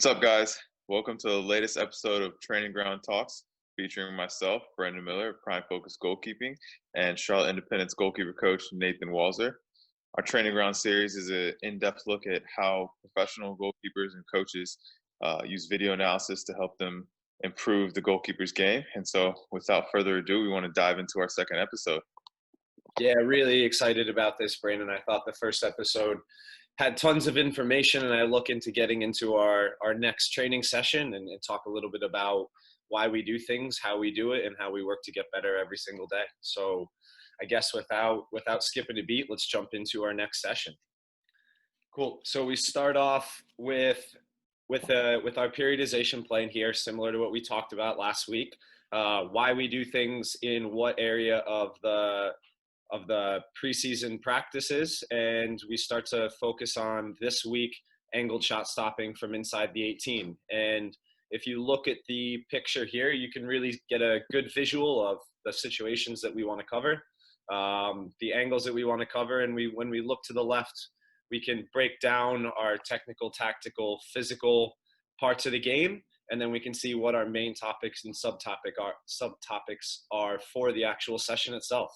What's up, guys? Welcome to the latest episode of Training Ground Talks, featuring myself, Brendan Miller, Prime Focus Goalkeeping, and Charlotte Independence goalkeeper coach Nathan Walzer. Our Training Ground series is an in-depth look at how professional goalkeepers and coaches use video analysis to help them improve the goalkeeper's game. And so, without further ado, we want to dive into our second episode. Yeah, really excited about this, Brandon. I thought the first episode had tons of information, and I look into getting into our next training session and talk a little bit about why we do things, how we do it, and how we work to get better every single day. So I guess without skipping a beat, let's jump into our next session. Cool. So we start off with our periodization plan here, similar to what we talked about last week. Why we do things in what area of the preseason practices, and we start to focus on this week angled shot stopping from inside the 18. And if you look at the picture here, you can really get a good visual of the situations that we want to cover, the angles that we want to cover. And when we look to the left, we can break down our technical, tactical, physical parts of the game, and then we can see what our main topics and subtopics are for the actual session itself.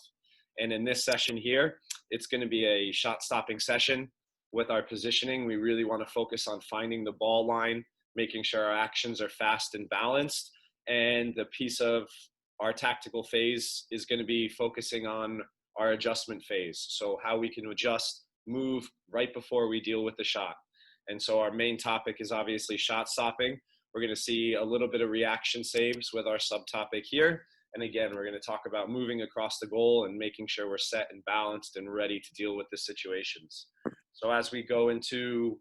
And in this session here, it's going to be a shot stopping session with our positioning. We really want to focus on finding the ball line, making sure our actions are fast and balanced. And the piece of our tactical phase is going to be focusing on our adjustment phase. So how we can adjust, move right before we deal with the shot. And so our main topic is obviously shot stopping. We're going to see a little bit of reaction saves with our subtopic here. And again, we're going to talk about moving across the goal and making sure we're set and balanced and ready to deal with the situations. So as we go into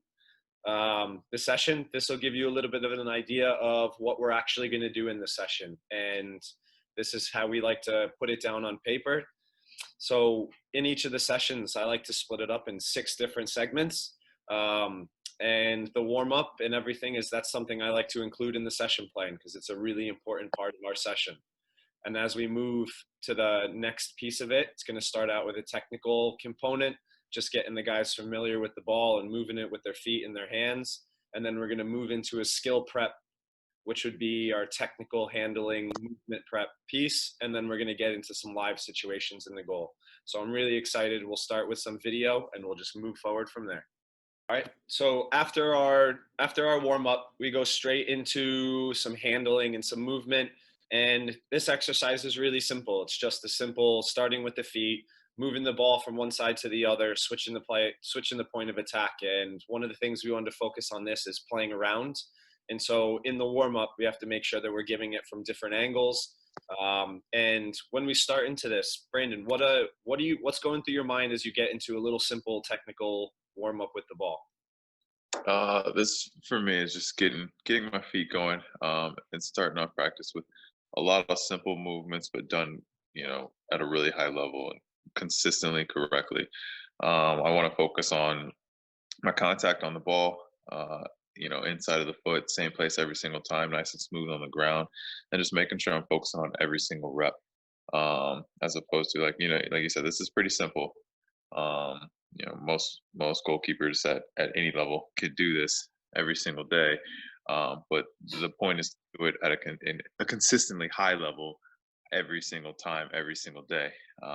the session, this will give you a little bit of an idea of what we're actually going to do in the session. And this is how we like to put it down on paper. So in each of the sessions, I like to split it up in 6 different segments. And the warm-up and everything that's something I like to include in the session plan because it's a really important part of our session. And as we move to the next piece of it, it's going to start out with a technical component, just getting the guys familiar with the ball and moving it with their feet and their hands. And then we're going to move into a skill prep, which would be our technical handling movement prep piece. And then we're going to get into some live situations in the goal. So I'm really excited. We'll start with some video and we'll just move forward from there. All right. So after our warm up, we go straight into some handling and some movement. And this exercise is really simple. It's just a simple starting with the feet, moving the ball from one side to the other, switching the point of attack. And one of the things we want to focus on this is playing around. And so in the warm up, we have to make sure that we're giving it from different angles. And when we start into this, Brandon, what's going through your mind as you get into a little simple technical warm up with the ball? This for me is just getting my feet going and starting off practice with a lot of simple movements, but done at a really high level and consistently correctly. I want to focus on my contact on the ball, inside of the foot, same place every single time, nice and smooth on the ground, and just making sure I'm focusing on every single rep, as opposed to like you said, this is pretty simple. Most goalkeepers at any level could do this every single day, but the point is to do it at a consistently high level every single time, every single day.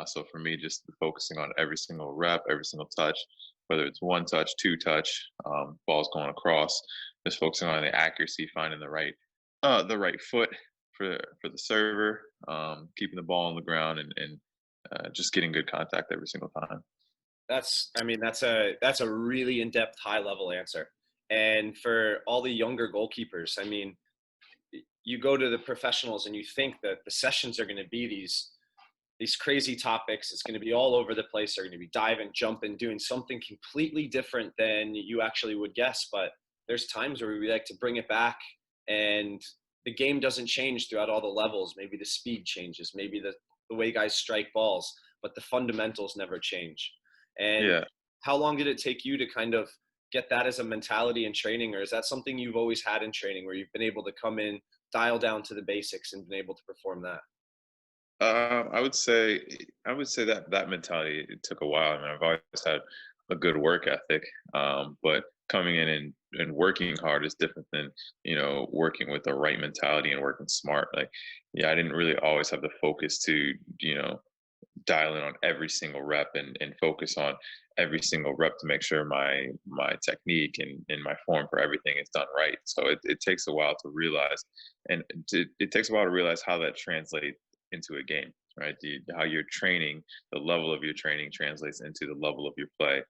So for me, just focusing on every single rep, every single touch, whether it's one touch, two touch, balls going across, just focusing on the accuracy, finding the right foot for the server, keeping the ball on the ground, and just getting good contact every single time. That's a really in-depth, high-level answer. And for all the younger goalkeepers, I mean, you go to the professionals and you think that the sessions are going to be these crazy topics. It's going to be all over the place. They're going to be diving, jumping, doing something completely different than you actually would guess. But there's times where we like to bring it back, and the game doesn't change throughout all the levels. Maybe the speed changes, maybe the way guys strike balls, but the fundamentals never change. And Yeah. how long did it take you to kind of get that as a mentality in training, or is that something you've always had in training where you've been able to come in, dial down to the basics and been able to perform that? I would say that mentality, it took a while. I mean, I've always had a good work ethic, but coming in and working hard is different than, working with the right mentality and working smart. Like, yeah, I didn't really always have the focus to, dial in on every single rep and focus on every single rep to make sure my technique and my form for everything is done right. So it takes a while to realize, and it takes a while to realize how that translates into a game, right? How your training, the level of your training translates into the level of your play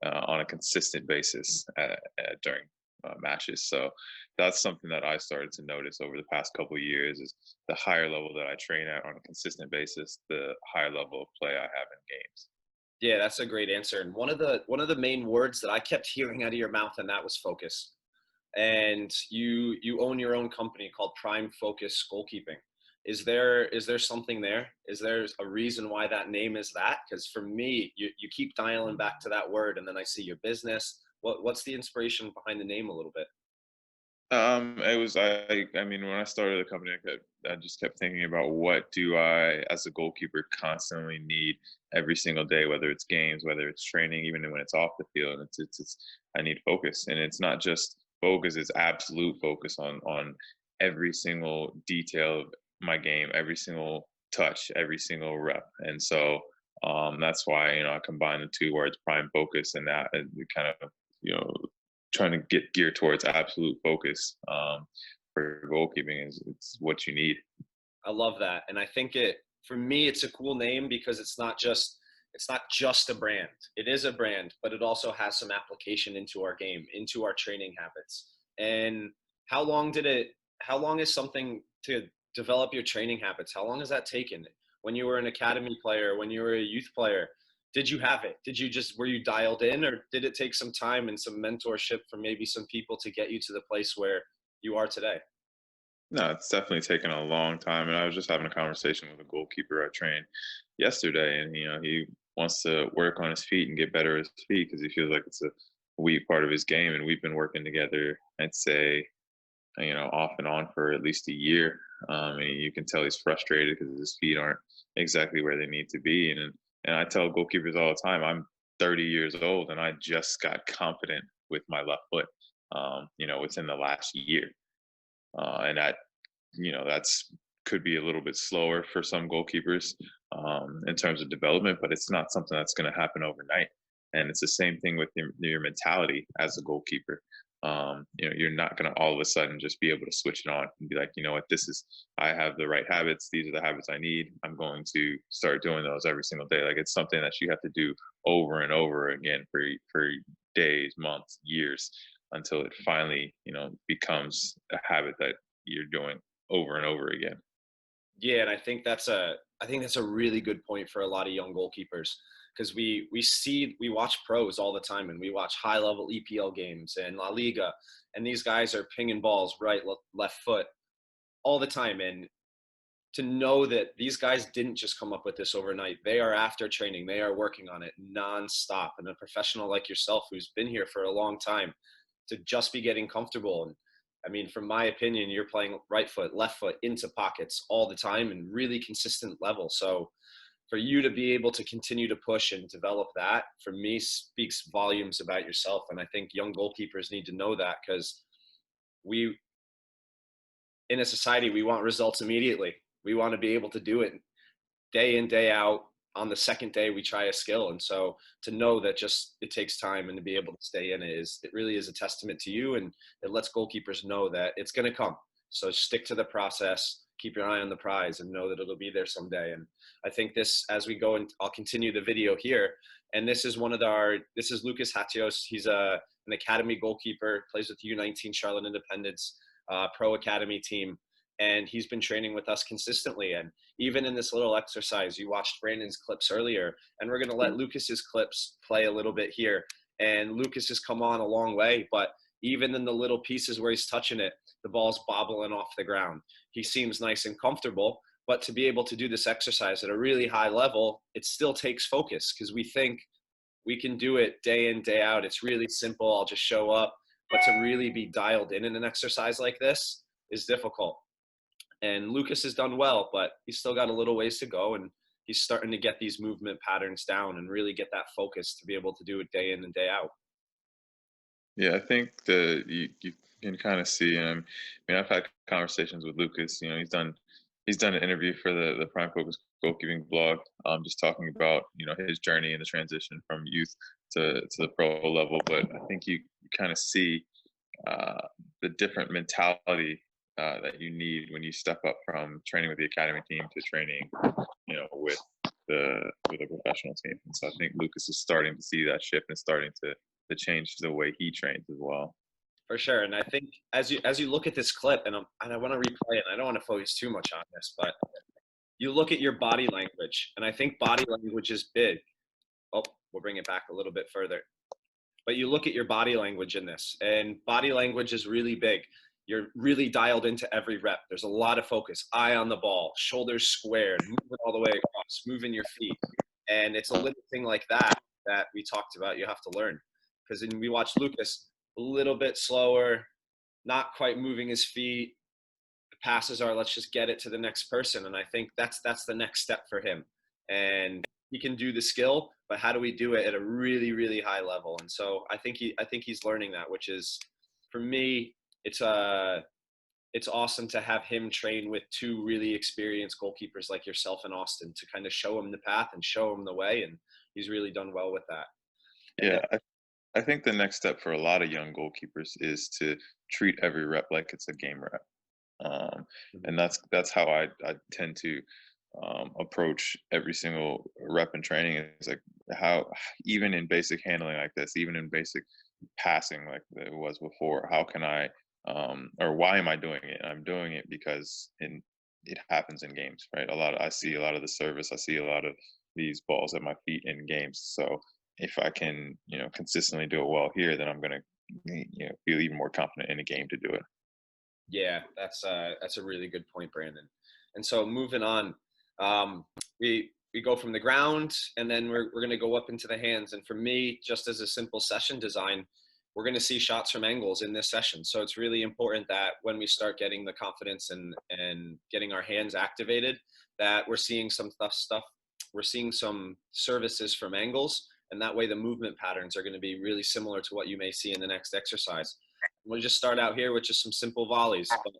on a consistent basis during matches. So that's something that I started to notice over the past couple of years is the higher level that I train at on a consistent basis, the higher level of play I have in games. Yeah, that's a great answer. And one of the main words that I kept hearing out of your mouth, and that was focus. And you own your own company called Prime Focus Goalkeeping. Is there something there? Is there a reason why that name is that? Because for me, you keep dialing back to that word, and then I see your business. What's the inspiration behind the name a little bit? It was I mean, when I started the company, I just kept thinking about what do I, as a goalkeeper, constantly need every single day, whether it's games, whether it's training, even when it's off the field. It's I need focus, and it's not just focus; it's absolute focus on every single detail of my game, every single touch, every single rep, and so that's why I combine the two words, prime focus, and that and it kind of you know trying to get geared towards absolute focus for goalkeeping is it's what you need. I love that. And I think it for me it's a cool name because it's not just a brand. It is a brand, but it also has some application into our game, into our training habits. And how long did it how long is something to develop your training habits? How long has that taken? When you were an academy player, when you were a youth player, did you have it? Did you just were you dialed in or did it take some time and some mentorship from maybe some people to get you to the place where you are today? No, it's definitely taken a long time. And I was just having a conversation with a goalkeeper I trained yesterday, and he wants to work on his feet and get better at his feet because he feels like it's a weak part of his game. And we've been working together, I'd say, off and on for at least a year. And you can tell he's frustrated because his feet aren't exactly where they need to be. And I tell goalkeepers all the time, I'm 30 years old and I just got confident with my left foot, within the last year. And that's could be a little bit slower for some goalkeepers in terms of development, but it's not something that's going to happen overnight. And it's the same thing with your mentality as a goalkeeper. You're not going to all of a sudden just be able to switch it on and be like, you know what, I have the right habits. These are the habits I need. I'm going to start doing those every single day. Like it's something that you have to do over and over again for days, months, years until it finally, becomes a habit that you're doing over and over again. Yeah, and I think that's a really good point for a lot of young goalkeepers because we watch pros all the time and we watch high level EPL games and La Liga, and these guys are pinging balls right left foot all the time. And to know that these guys didn't just come up with this overnight, they are after training, they are working on it nonstop. And a professional like yourself who's been here for a long time to just be getting comfortable. And I mean, from my opinion, you're playing right foot, left foot into pockets all the time and really consistent level. So for you to be able to continue to push and develop that, for me, speaks volumes about yourself. And I think young goalkeepers need to know that because we, in a society, we want results immediately. We want to be able to do it day in, day out. On the second day, we try a skill. And so to know that just it takes time and to be able to stay in it really is a testament to you. And it lets goalkeepers know that it's going to come. So stick to the process, keep your eye on the prize and know that it'll be there someday. And I think this, as we go and I'll continue the video here. And this is this is Lucas Hatios. He's an academy goalkeeper, plays with U19 Charlotte Independence, pro academy team. And he's been training with us consistently. And even in this little exercise, you watched Brandon's clips earlier, and we're going to let Lucas's clips play a little bit here. And Lucas has come on a long way, but even in the little pieces where he's touching it, the ball's bobbling off the ground. He seems nice and comfortable, but to be able to do this exercise at a really high level, it still takes focus because we think we can do it day in, day out. It's really simple. I'll just show up. But to really be dialed in an exercise like this is difficult. And Lucas has done well, but he's still got a little ways to go. And he's starting to get these movement patterns down and really get that focus to be able to do it day in and day out. Yeah, I think you can kind of see, and I've had conversations with Lucas. He's done an interview for the Prime Focus goalkeeping blog, just talking about his journey and the transition from youth to the pro level. But I think you kind of see uh, the different mentality that you need when you step up from training with the academy team to training, with the professional team. And so I think Lucas is starting to see that shift and starting to change the way he trains as well. For sure. And I think as you look at this clip, and I want to replay it, and I don't want to focus too much on this, but you look at your body language, and I think body language is big. Oh, we'll bring it back a little bit further. But you look at your body language in this, and body language is really big. You're really dialed into every rep. There's a lot of focus, eye on the ball, shoulders squared, moving all the way across, moving your feet. And it's a little thing like that we talked about you have to learn. Because we watched Lucas a little bit slower, not quite moving his feet. The passes are, let's just get it to the next person. And I think that's the next step for him. And he can do the skill, but how do we do it at a really, really high level? And so I think he's learning that, which is, for me, it's awesome to have him train with two really experienced goalkeepers like yourself and Austin to kind of show him the path and show him the way. And he's really done well with that. And Yeah, I think the next step for a lot of young goalkeepers is to treat every rep like it's a game rep. um, then, and that's how I tend to approach every single rep in training. Is like how, even in basic handling like this, even in basic passing like it was before, how can I or why am I doing it? I'm doing it because it happens in games, right? I see a lot of the service, I see a lot of these balls at my feet in games. So if I can consistently do it well here, then I'm gonna feel even more confident in a game to do it. yeah, that's a really good point, Brandon. And so moving on, um, we go from the ground, and then we're going to go up into the hands. And for me, just as a simple session design, we're going to see shots from angles in this session. So it's really important that when we start getting the confidence and getting our hands activated, that we're seeing some stuff. We're seeing some services from angles, and that way the movement patterns are going to be really similar to what you may see in the next exercise. We'll just start out here with just some simple volleys. But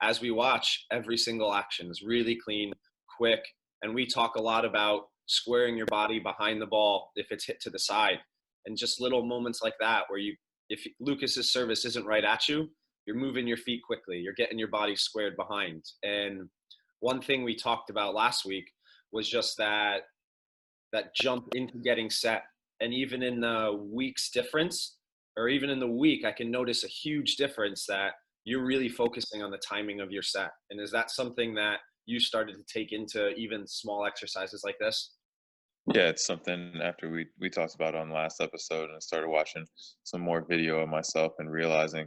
as we watch, every single action is really clean, quick, and we talk a lot about squaring your body behind the ball if it's hit to the side, and just little moments like that where if Lucas's service isn't right at you, you're moving your feet quickly, you're getting your body squared behind. And one thing we talked about last week was just that jump into getting set. And even in the week's difference, or even in the week, I can notice a huge difference that you're really focusing on the timing of your set. And is that something that you started to take into even small exercises like this? Yeah, it's something after we talked about on last episode, and I started watching some more video of myself and realizing,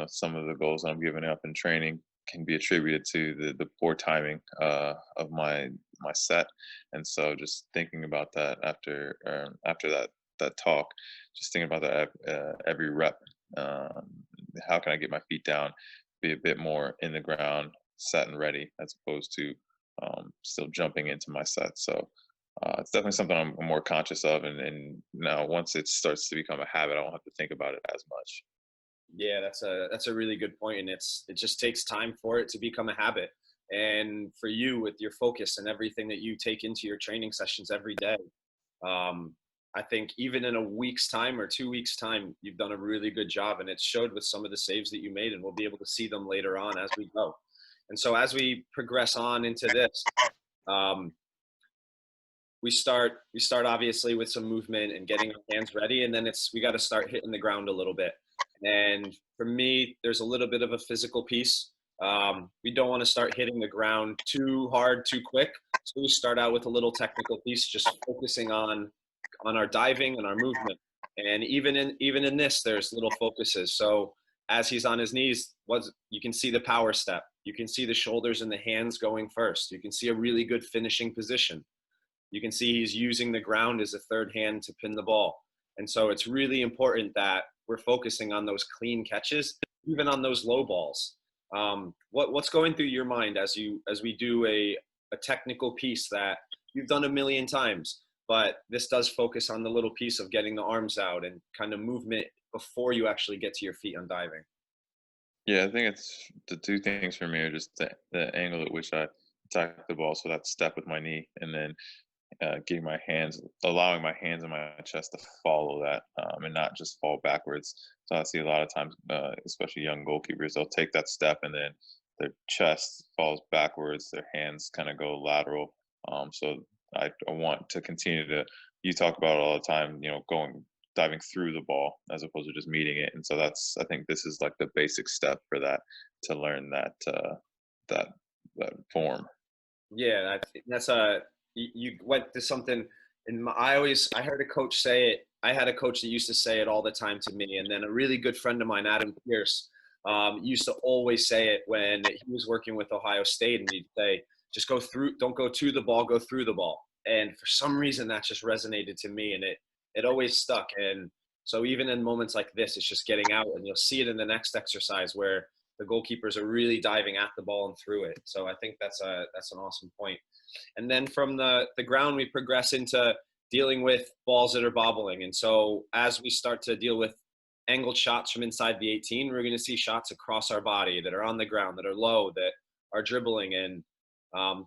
some of the goals that I'm giving up in training can be attributed to the poor timing of my set. And so just thinking about that after that talk, just thinking about that every rep. How can I get my feet down, be a bit more in the ground, set and ready, as opposed to still jumping into my set. So it's definitely something I'm more conscious of, and now once it starts to become a habit, I don't have to think about it as much. Yeah, that's a really good point, and it just takes time for it to become a habit. And for you, with your focus and everything that you take into your training sessions every day, um, I think even in a week's time or 2 weeks' time, you've done a really good job, and it showed with some of the saves that you made, and we'll be able to see them later on as we go. And so as we progress on into this, um, we start obviously with some movement and getting our hands ready, and then we got to start hitting the ground a little bit. And for me, there's a little bit of a physical piece. We don't want to start hitting the ground too hard too quick, so we start out with a little technical piece, just focusing on our diving and our movement. And even in this, there's little focuses. So as he's on his knees, you can see the power step, you can see the shoulders and the hands going first, you can see a really good finishing position. You can see he's using the ground as a third hand to pin the ball. And so it's really important that we're focusing on those clean catches, even on those low balls. What's going through your mind as we do a technical piece that you've done a million times, but this does focus on the little piece of getting the arms out and kind of movement before you actually get to your feet on diving? Yeah, I think it's the two things for me are just the angle at which I attack the ball, so that step with my knee, and then getting my hands, allowing my hands and my chest to follow that, and not just fall backwards. So I see a lot of times, especially young goalkeepers, they'll take that step and then their chest falls backwards, their hands kind of go lateral. So I want to continue to. You talk about it all the time, going diving through the ball as opposed to just meeting it, and so I think this is like the basic step for that to learn that that form. Yeah, that's you went to something. I heard a coach say it. I had a coach that used to say it all the time to me, and then a really good friend of mine, Adam Pierce, used to always say it when he was working with Ohio State, and he'd say, "Just go through. Don't go to the ball. Go through the ball." And for some reason, that just resonated to me, and it always stuck. And so even in moments like this, it's just getting out, and you'll see it in the next exercise where the goalkeepers are really diving at the ball and through it. So I think that's an awesome point. And then from the ground, we progress into dealing with balls that are bobbling. And so as we start to deal with angled shots from inside the 18, we're going to see shots across our body that are on the ground, that are low, that are dribbling. And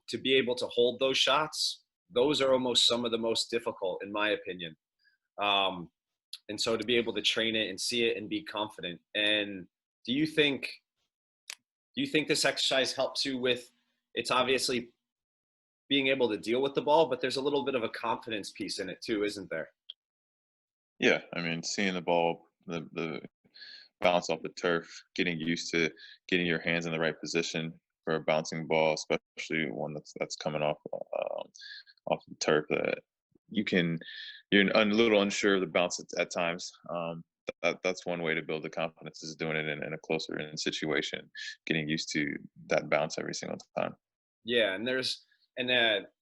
to be able to hold those shots, those are almost some of the most difficult, in my opinion. Um, and so to be able to train it and see it and be confident. And do you think do you think this exercise helps you with, it's obviously being able to deal with the ball, but there's a little bit of a confidence piece in it too, isn't there? Yeah, I mean, seeing the ball, the bounce off the turf, getting used to getting your hands in the right position for a bouncing ball, especially one that's coming off the turf. That you can, you're a little unsure of the bounce at times. That's one way to build the confidence is doing it in a closer in situation, getting used to that bounce every single time. Yeah,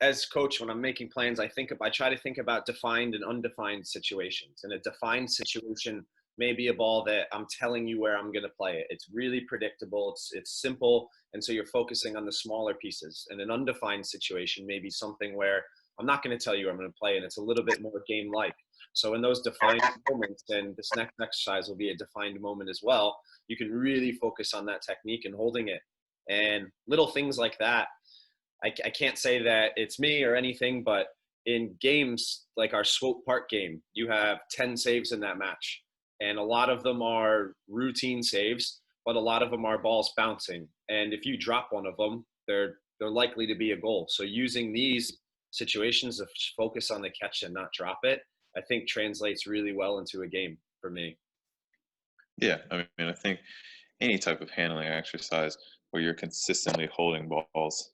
as coach, when I'm making plans, I try to think about defined and undefined situations. And a defined situation may be a ball that I'm telling you where I'm going to play it. It's really predictable. It's simple, and so you're focusing on the smaller pieces. And an undefined situation may be something where I'm not going to tell you where I'm going to play, and it's a little bit more game like. So in those defined moments, and this next exercise will be a defined moment as well, you can really focus on that technique and holding it. And little things like that, I can't say that it's me or anything, but in games like our Swope Park game, you have 10 saves in that match. And a lot of them are routine saves, but a lot of them are balls bouncing. And if you drop one of them, they're likely to be a goal. So using these situations to focus on the catch and not drop it, I think translates really well into a game for me. Yeah, I mean, I think any type of handling exercise where you're consistently holding balls,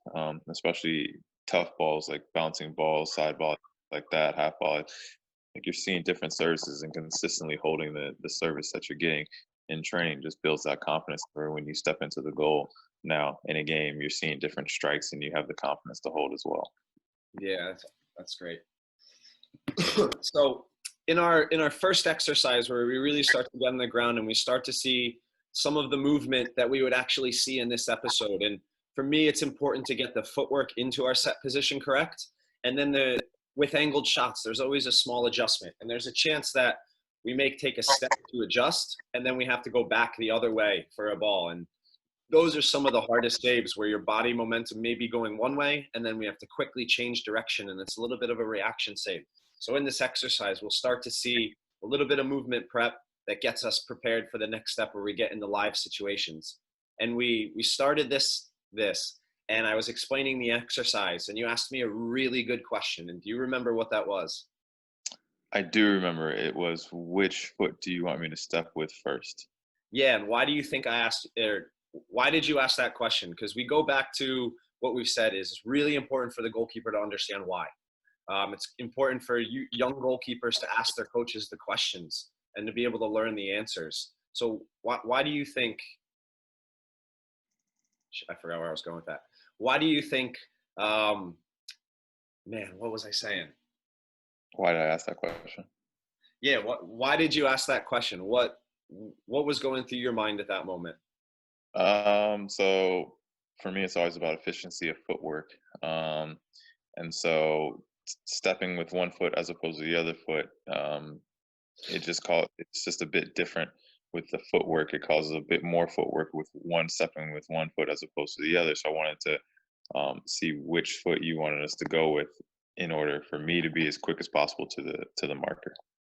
especially tough balls like bouncing balls, side ball like that, half ball. Like you're seeing different services and consistently holding the service that you're getting in training just builds that confidence for when you step into the goal. Now in a game, you're seeing different strikes and you have the confidence to hold as well. Yeah, that's great. So in our first exercise where we really start to get on the ground and we start to see some of the movement that we would actually see in this episode. And for me, it's important to get the footwork into our set position correct. And then with angled shots, there's always a small adjustment. And there's a chance that we may take a step to adjust, and then we have to go back the other way for a ball. And those are some of the hardest saves where your body momentum may be going one way, and then we have to quickly change direction, and it's a little bit of a reaction save. So in this exercise, we'll start to see a little bit of movement prep that gets us prepared for the next step where we get into live situations. And we started this, and I was explaining the exercise, and you asked me a really good question. And do you remember what that was? I do remember it was which foot do you want me to step with first? Yeah, and why do you think I asked, or why did you ask that question? Because we go back to what we've said is it's really important for the goalkeeper to understand why. It's important for you young goalkeepers to ask their coaches the questions and to be able to learn the answers. So why do you think, I forgot where I was going with that. Why do you think, um, man, what was I saying? Why did I ask that question? Yeah, why did you ask that question? What was going through your mind at that moment? So for me, it's always about efficiency of footwork. And so stepping with one foot as opposed to the other foot, it's just a bit different with the footwork. It causes a bit more footwork with one stepping with one foot as opposed to the other. So I wanted to see which foot you wanted us to go with in order for me to be as quick as possible to the marker.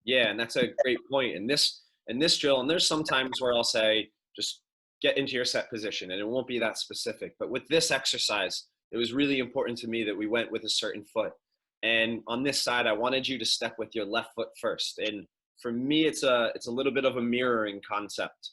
Yeah, and that's a great point. In this drill, and there's some times where I'll say just get into your set position, and it won't be that specific. But with this exercise, it was really important to me that we went with a certain foot. And on this side, I wanted you to step with your left foot first. And for me, it's a little bit of a mirroring concept,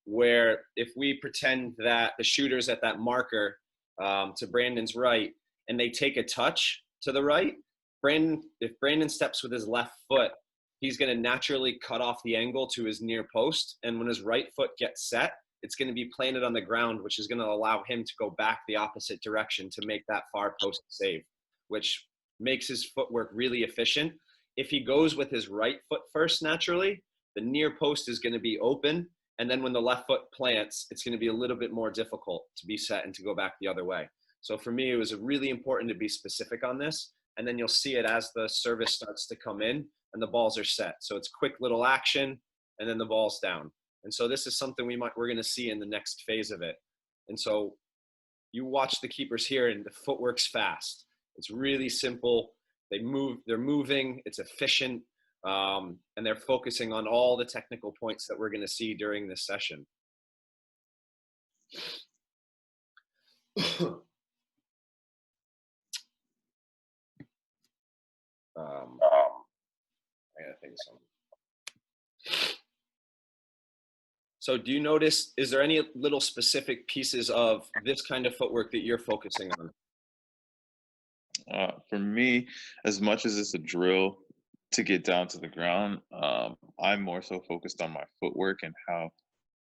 where if we pretend that the shooter's at that marker to Brandon's right, and they take a touch to the right, if Brandon steps with his left foot, he's going to naturally cut off the angle to his near post. And when his right foot gets set, it's going to be planted on the ground, which is going to allow him to go back the opposite direction to make that far post save, which makes his footwork really efficient. If he goes with his right foot first naturally, the near post is going to be open. And then when the left foot plants, it's going to be a little bit more difficult to be set and to go back the other way. So for me, it was really important to be specific on this. And then you'll see it as the service starts to come in and the balls are set. So it's quick little action and then the ball's down. And so this is something we're going to see in the next phase of it. And so you watch the keepers here and the footwork's fast. It's really simple. They're moving, it's efficient, and they're focusing on all the technical points that we're going to see during this session. I gotta think of something. So do you notice, is there any little specific pieces of this kind of footwork that you're focusing on? For me, as much as it's a drill to get down to the ground, I'm more so focused on my footwork and how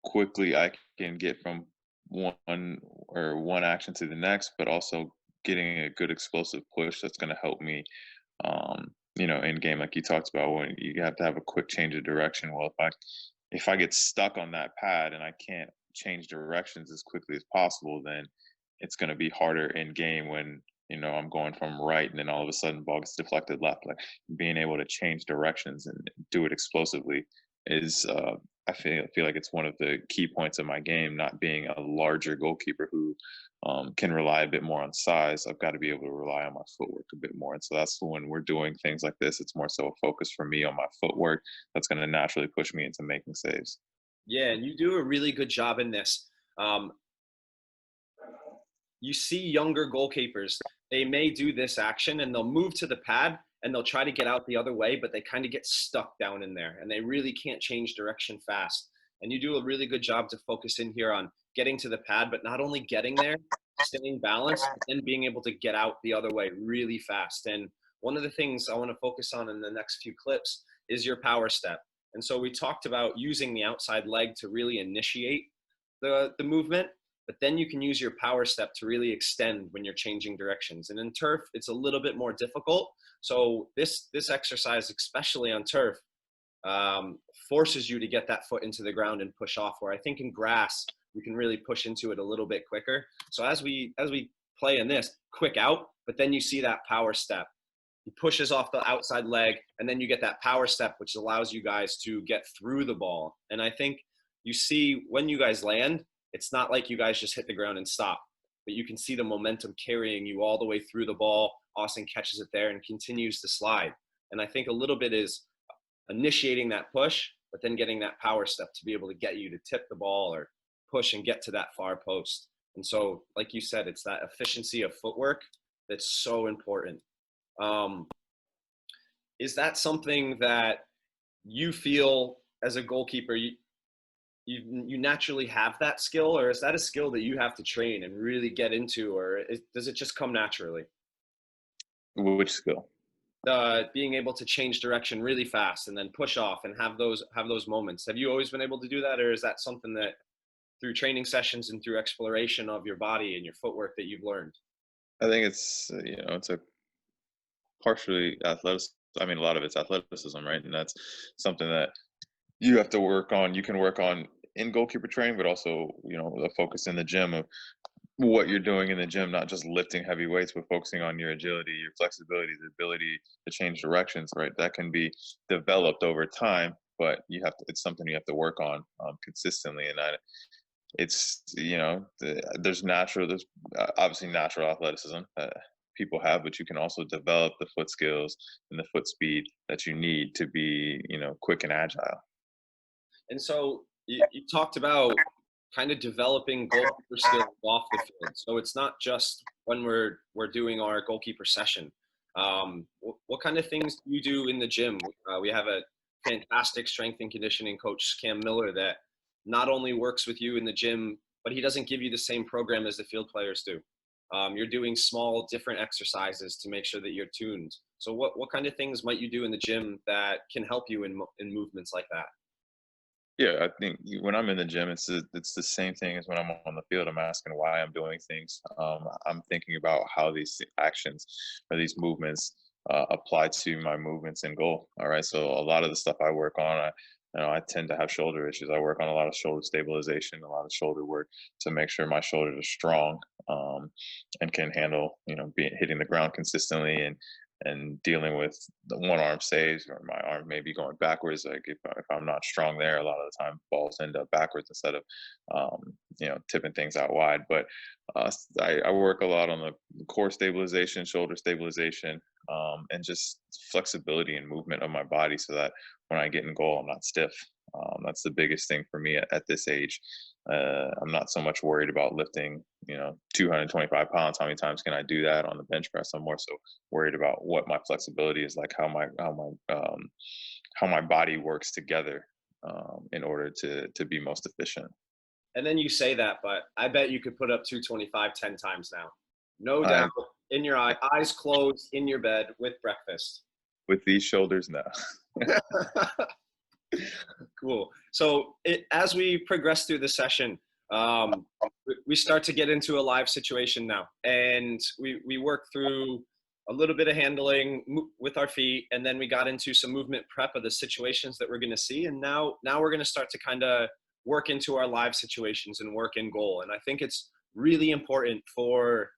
quickly I can get from one action to the next, but also getting a good explosive push that's going to help me, in game, like you talked about, when you have to have a quick change of direction. Well, if I get stuck on that pad and I can't change directions as quickly as possible, then it's going to be harder in game when I'm going from right and then all of a sudden ball gets deflected left. Like being able to change directions and do it explosively is I feel like it's one of the key points of my game. Not being a larger goalkeeper who can rely a bit more on size, I've got to be able to rely on my footwork a bit more. And so that's when we're doing things like this, it's more so a focus for me on my footwork that's going to naturally push me into making saves. Yeah, and you do a really good job in this. You see younger goalkeepers, they may do this action and they'll move to the pad and they'll try to get out the other way, but they kind of get stuck down in there and they really can't change direction fast. And you do a really good job to focus in here on getting to the pad, but not only getting there, staying balanced, and being able to get out the other way really fast. And one of the things I want to focus on in the next few clips is your power step. And so we talked about using the outside leg to really initiate the movement, but then you can use your power step to really extend when you're changing directions. And in turf, it's a little bit more difficult. So this exercise, especially on turf, forces you to get that foot into the ground and push off, where I think in grass, you can really push into it a little bit quicker. So as we play in this, quick out, but then you see that power step. He pushes off the outside leg, and then you get that power step, which allows you guys to get through the ball. And I think you see when you guys land, it's not like you guys just hit the ground and stop, but you can see the momentum carrying you all the way through the ball. Austin catches it there and continues to slide. And I think a little bit is initiating that push, but then getting that power step to be able to get you to tip the ball or push and get to that far post. And so, like you said, it's that efficiency of footwork that's so important. Is that something that you feel as a goalkeeper, you naturally have that skill, or is that a skill that you have to train and really get into, or does it just come naturally? Which skill? Being able to change direction really fast and then push off and have those moments. Have you always been able to do that, or is that something that through training sessions and through exploration of your body and your footwork that you've learned? I think it's a partially athleticism. I mean, a lot of it's athleticism, right? And that's something that you have to work on. You can work on in goalkeeper training, but also, the focus in the gym of what you're doing in the gym, not just lifting heavy weights, but focusing on your agility, your flexibility, the ability to change directions, right? That can be developed over time. but it's something you have to work on consistently. And it's, there's obviously natural athleticism that people have, but you can also develop the foot skills and the foot speed that you need to be, quick and agile. And so you talked about kind of developing goalkeeper skills off the field. So it's not just when we're doing our goalkeeper session. What kind of things do you do in the gym? We have a fantastic strength and conditioning coach, Cam Miller, that not only works with you in the gym, but he doesn't give you the same program as the field players do. You're doing small, different exercises to make sure that you're tuned. So what kind of things might you do in the gym that can help you in movements like that? Yeah, I think when I'm in the gym, it's the same thing as when I'm on the field. I'm asking why I'm doing things. I'm thinking about how these actions or these movements apply to my movements and goal. All right, so a lot of the stuff I work on, I tend to have shoulder issues. I work on a lot of shoulder stabilization, a lot of shoulder work to make sure my shoulders are strong, and can handle, hitting the ground consistently, and dealing with the one arm saves or my arm maybe going backwards. Like if I'm not strong there, a lot of the time balls end up backwards instead of, tipping things out wide. But I work a lot on the core stabilization, shoulder stabilization, and just flexibility and movement of my body so that when I get in goal, I'm not stiff. That's the biggest thing for me at this age. I'm not so much worried about lifting, 225 pounds. How many times can I do that on the bench press? I'm more so worried about what my flexibility is like, how my body works together, in order to be most efficient. And then you say that, but I bet you could put up 225 10 times now. No I doubt, in your eyes closed, in your bed with breakfast. With these shoulders now. Cool. So as we progress through the session, we start to get into a live situation now, and we work through a little bit of handling with our feet, and then we got into some movement prep of the situations that we're going to see, and now we're going to start to kind of work into our live situations and work in goal. And I think it's really important for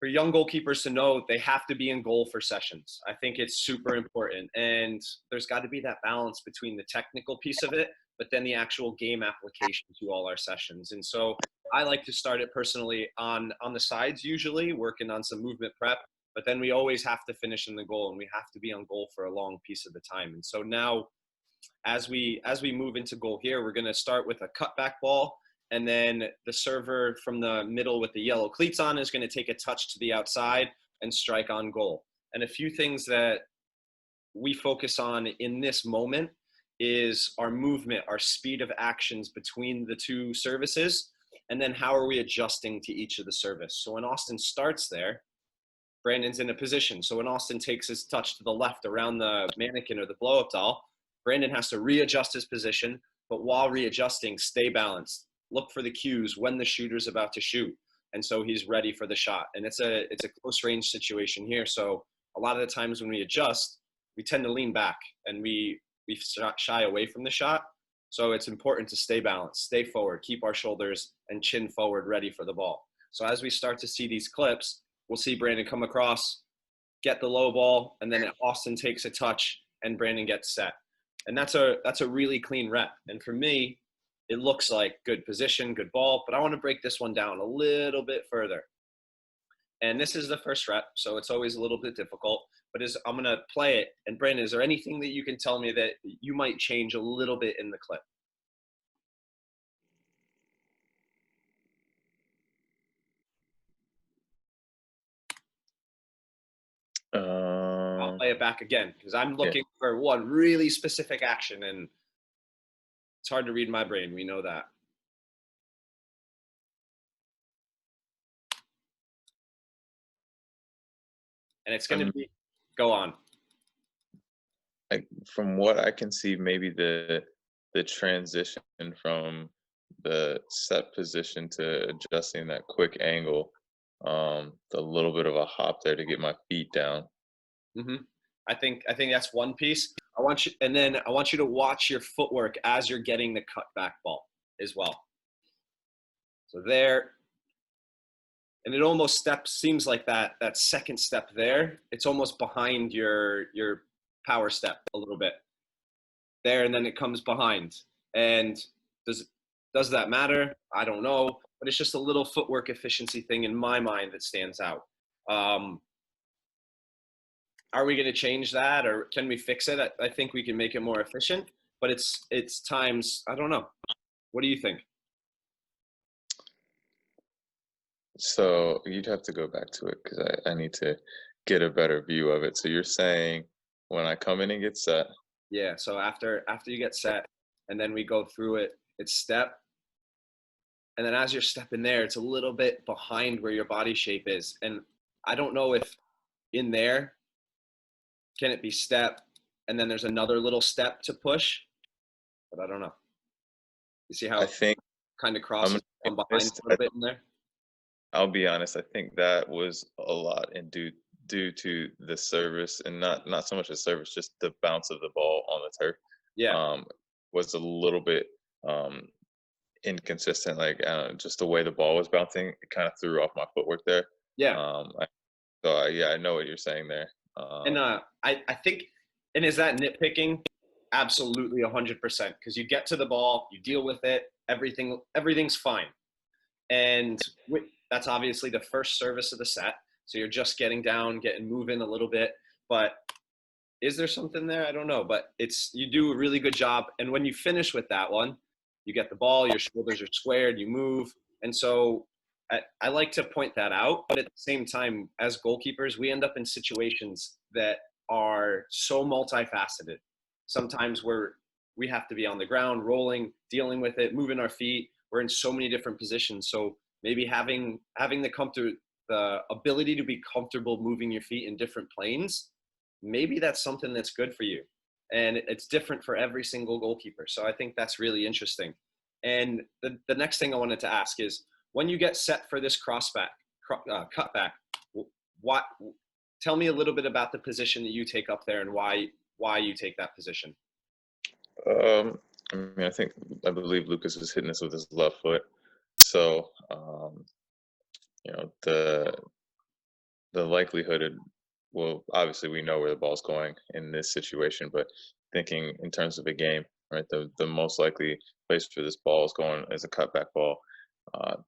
young goalkeepers to know they have to be in goal for sessions. I think it's super important. And there's got to be that balance between the technical piece of it, but then the actual game application to all our sessions. And so I like to start it personally on the sides, usually working on some movement prep, but then we always have to finish in the goal, and we have to be on goal for a long piece of the time. And so now as we move into goal here, we're going to start with a cutback ball. And then the server from the middle with the yellow cleats on is going to take a touch to the outside and strike on goal. And a few things that we focus on in this moment is our movement, our speed of actions between the two services, and then how are we adjusting to each of the service. So when Austin starts there, Brandon's in a position. So when Austin takes his touch to the left around the mannequin or the blow-up doll, Brandon has to readjust his position, but while readjusting, stay balanced. Look for the cues when the shooter's about to shoot, and so he's ready for the shot. And it's a close range situation here. So a lot of the times when we adjust, we tend to lean back and we shy away from the shot. So it's important to stay balanced, stay forward, keep our shoulders and chin forward, ready for the ball. So as we start to see these clips, we'll see Brandon come across, get the low ball, and then Austin takes a touch and Brandon gets set. And that's a really clean rep. And for me, it looks like good position, good ball, but I want to break this one down a little bit further. And this is the first rep, so it's always a little bit difficult, but I'm going to play it. And Brandon, is there anything that you can tell me that you might change a little bit in the clip? I'll play it back again because I'm Yeah. looking for one really specific action, and it's hard to read my brain. We know that. And it's going to be, go on. From what I can see, maybe the transition from the set position to adjusting that quick angle, the little bit of a hop there to get my feet down. Mm-hmm. I think that's one piece. I want you to watch your footwork as you're getting the cutback ball as well. So there, and it almost seems like that second step there, it's almost behind your power step a little bit. there, and then it comes behind. And does does that matter? I don't know, but it's just a little footwork efficiency thing in my mind that stands out. Um, are we going to change that, or can we fix it? I think we can make it more efficient, but it's times, I don't know. What do you think? So you'd have to go back to it because I need to get a better view of it. So you're saying when I come in and get set, Yeah. So after you get set, and then we go through it, it's step, and then as you're stepping there, it's a little bit behind where your body shape is, and I don't know if in there can it be step, and then there's another little step to push, but I don't know. You see how I it think kind of I'm gonna crosses be from behind honest. a little bit in there? I'll be honest. I think that was a lot and due to the service and not so much the service, just the bounce of the ball on the turf. Yeah. Um, was a little bit um inconsistent. Like just the way the ball was bouncing, it kind of threw off my footwork there. Yeah. Um, I, yeah, I know what you're saying there. And I think, and is that nitpicking? Absolutely 100%. Because you get to the ball, you deal with it, everything's fine. And that's obviously the first service of the set. So you're just getting down, getting moving a little bit. But is there something there? I don't know. But it's you do a really good job. And when you finish with that one, you get the ball, your shoulders are squared, you move. And so I like to point that out. But at the same time, as goalkeepers, we end up in situations that are so multifaceted. Sometimes we have to be on the ground, rolling, dealing with it, moving our feet. We're in so many different positions. So maybe having the ability to be comfortable moving your feet in different planes, maybe that's something that's good for you. And it's different for every single goalkeeper. So I think that's really interesting. And the next thing I wanted to ask is when you get set for this cutback, what, tell me a little bit about the position that you take up there and why you take that position. I mean, I believe Lucas is hitting this with his left foot. So, you know, the likelihood, well, obviously we know where the ball's going in this situation, but thinking in terms of a game, right, the most likely place for this ball is going as a cutback ball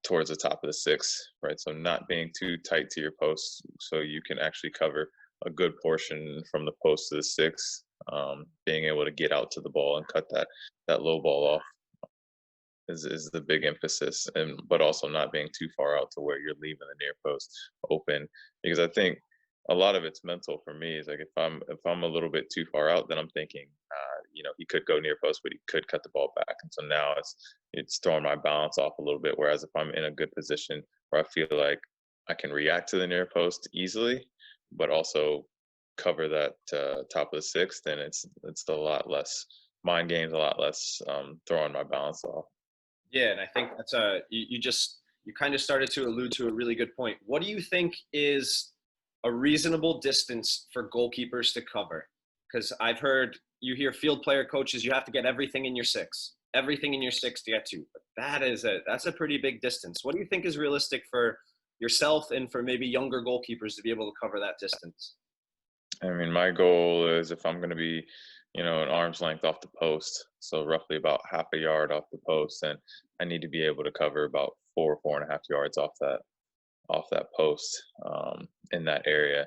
towards the top of the six, right? So not being too tight to your post, so you can actually cover a good portion from the post to the six, being able to get out to the ball and cut that low ball off is the big emphasis, and but also not being too far out to where you're leaving the near post open, because I think a lot of it's mental for me. Is like if I'm a little bit too far out, then I'm thinking, you know, he could go near post, but he could cut the ball back, and so now it's throwing my balance off a little bit. Whereas if I'm in a good position where I feel like I can react to the near post easily, but also cover that top of the six, then it's a lot less mind games, a lot less throwing my balance off. Yeah, and I think that's you kind of started to allude to a really good point. What do you think is a reasonable distance for goalkeepers to cover? Because I've heard you hear field player coaches, you have to get everything in your six to get to. But that's a pretty big distance. What do you think is realistic for yourself and for maybe younger goalkeepers to be able to cover that distance? I mean, my goal is if I'm going to be, you know, an arm's length off the post, so roughly about half a yard off the post, and I need to be able to cover about 4.5 yards off that post in that area.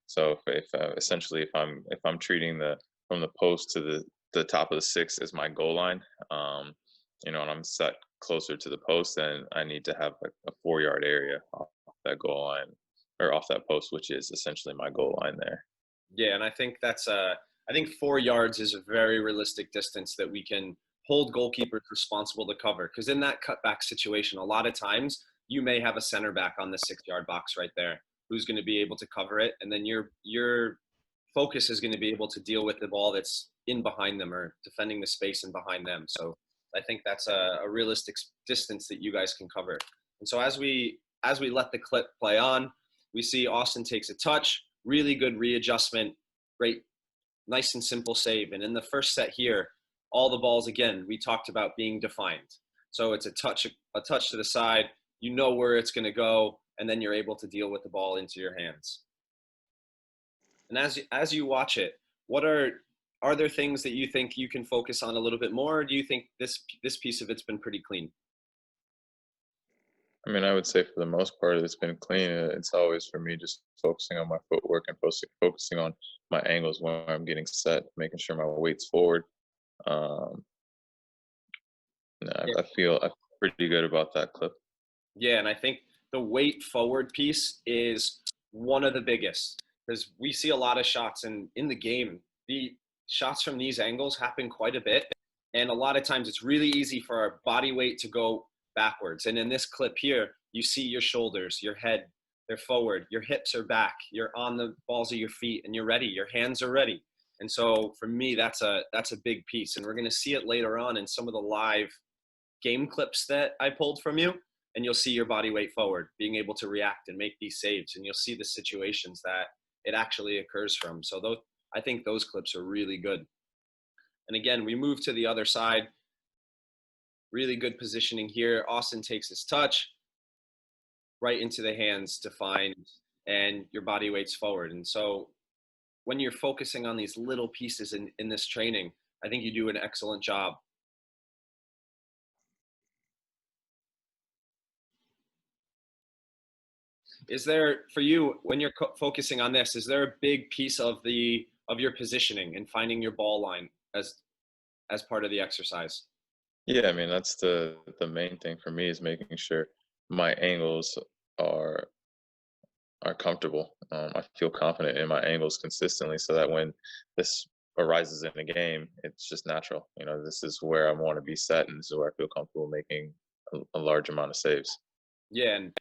So if essentially if I'm treating the from the post to the top of the six as my goal line, you know, and I'm set closer to the post, then I need to have a 4 yard area off that goal line or off that post, which is essentially my goal line there. Yeah, and I think I think 4 yards is a very realistic distance that we can hold goalkeepers responsible to cover. Because in that cutback situation, a lot of times you may have a center back on the 6 yard box right there who's going to be able to cover it, and then your focus is going to be able to deal with the ball that's in behind them or defending the space in behind them. So I think that's a realistic distance that you guys can cover. And so as we let the clip play on, we see Austin takes a touch, really good readjustment, great, nice and simple save. And in the first set here, all the balls again we talked about being defined. So it's a touch to the side. You know where it's going to go, and then you're able to deal with the ball into your hands. And as you watch it, what are are there things that you think you can focus on a little bit more? Or do you think this piece of it's been pretty clean? I mean, I would say for the most part, it's been clean. It's always for me just focusing on my footwork and focusing on my angles when I'm getting set, making sure my weight's forward. Um, I feel pretty good about that clip. Yeah, and I think the weight forward piece is one of the biggest because we see a lot of shots in the game. The shots from these angles happen quite a bit, and a lot of times it's really easy for our body weight to go backwards. And in this clip here, you see your shoulders, your head, they're forward, your hips are back, you're on the balls of your feet, and you're ready. Your hands are ready. And so for me, that's a big piece, and we're going to see it later on in some of the live game clips that I pulled from you, and you'll see your body weight forward, being able to react and make these saves, and you'll see the situations that it actually occurs from. So those, I think those clips are really good. And again, we move to the other side. Really good positioning here. Austin takes his touch right into the hands to find, and your body weight's forward. And so when you're focusing on these little pieces in this training, I think you do an excellent job. Is there, for you, when you're focusing on this, is there a big piece of your positioning and finding your ball line as part of the exercise? Yeah, I mean that's the main thing for me is making sure my angles are are comfortable. I feel confident in my angles consistently, so that when this arises in a game, it's just natural. You know, this is where I want to be set, and this is where I feel comfortable making a large amount of saves. Yeah, and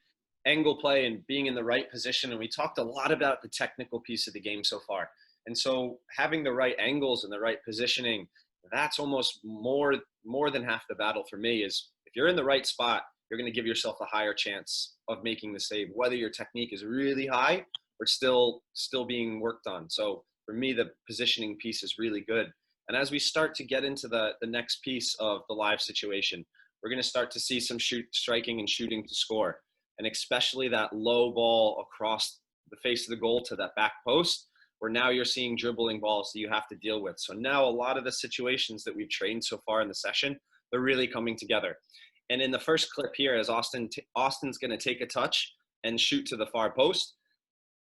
angle play and being in the right position. And we talked a lot about the technical piece of the game so far. And so having the right angles and the right positioning, that's almost more than half the battle for me. Is if you're in the right spot, you're going to give yourself a higher chance of making the save, whether your technique is really high or still being worked on. So for me, the positioning piece is really good. And as we start to get into the next piece of the live situation, we're going to start to see some striking and shooting to score, and especially that low ball across the face of the goal to that back post, where now you're seeing dribbling balls that you have to deal with. So now a lot of the situations that we've trained so far in the session, they're really coming together. And in the first clip here, as Austin's going to take a touch and shoot to the far post,